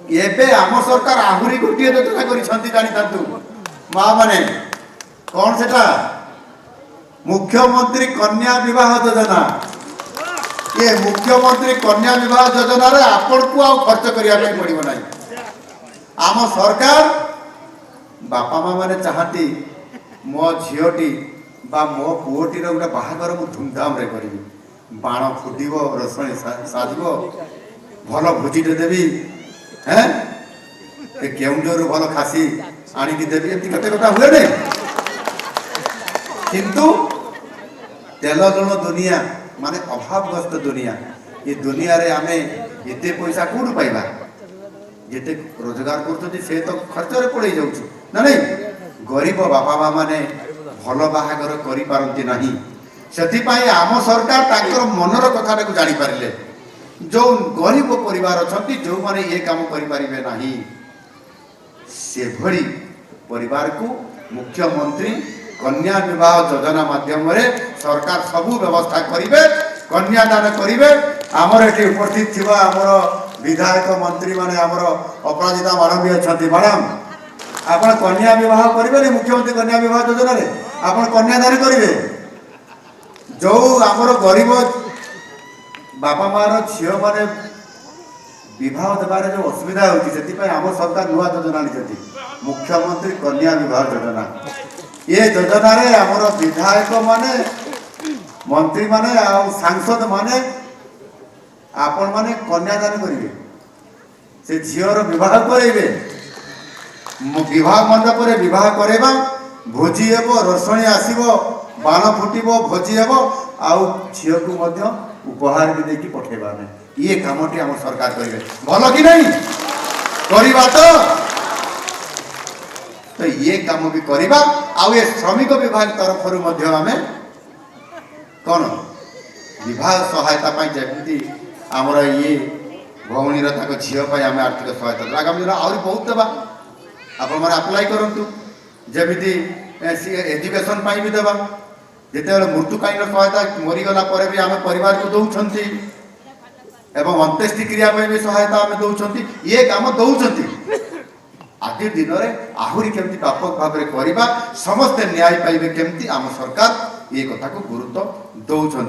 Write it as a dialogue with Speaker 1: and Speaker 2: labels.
Speaker 1: एबे आम सरकार आहुरी गोटे योजना कर माँ मैंने कौन से मुख्यमंत्री कन्या विवाह योजना। ये मुख्यमंत्री कन्या विवाह योजना रे आपण को आ खर्च करने पड़ो ना। आम सरकार बापा माँ मैंने चाहती मो झीटी बा मो पुओटी गोटे बाहागर मु धूमधाम रे करी बाण फुटब रसणी साध भल भोजीटे देवी हैं केउंझर भल खासी आणिकी देवी एमती केते कथा हुए नहीं। किंतु तेल लुण दुनिया माने अभावग्रस्त दुनिया ये दुनिया रे आमे एते पैसा कोड पाइबा जेते रोजगार करछथि से तो खर्च रे पड़े जाउछु ना नहीं। गरीब बापा माँ माने भल बाहागर करि पारंती नाही। सेति पई आम सरकार ताकर मनर कथा को जानि पारिले जो गरीब परिवार अछंती जो माने ये काम करि पारिबे नाही से भरी परिवार को मुख्यमंत्री कन्या विवाह योजना माध्यम रे सरकार सबु व्यवस्था करिवे कन्यादान करिवे। आमर एटी उपस्थित थिबा आमर विधायक मंत्री माने आमर अपराजिता मैडम भी अछंती। मैडम आपण कन्या विवाह करिवे मुख्यमंत्री कन्या विवाह योजना रे आपण कन्यादान करिवे। जो आमर गरीब बापा मार झील मैंने विवाह देवार जो असुविधा होती आम सरकार नुआ योजना आनी मुख्यमंत्री कन्या विवाह योजना। ये योजना रे आमर विधायक माने मंत्री माने सांसद माने आपण माने कन्यादान करेंगे से झीर विवाह करेंगे विवाह मंडप रे विवाह करेबा भोजी हेब रसणी आसीबो बाण फुटिब भोजी हेब आउ झील को मध्य उपहार भी देखी पठेबा में ये कामटी आम सरकार करेंगे भल कि नहीं करवा तो ये काम भी करवा आउ ये श्रमिक विभाग तरफ आम कौन विवाह सहायता जमी आमर ये भौणीर झील आम आर्थिक सहायता आगामी दिन आहरी बहुत देवा आपण मैंने अप्लाई करूँ जमी एजुकेशन भी देवा जिते मृत्युकालीन सहायता मरीगला भी आम परिवार को दौरान एवं अंत्येष्टि क्रिया भी सहायता आम दौरान ये काम दौरान आज दिन में आहरी केमती व्यापक भाव में करवा समस्ते न्याय पाइबे केमती आम सरकार ये कथा को गुरुत्व दौरान।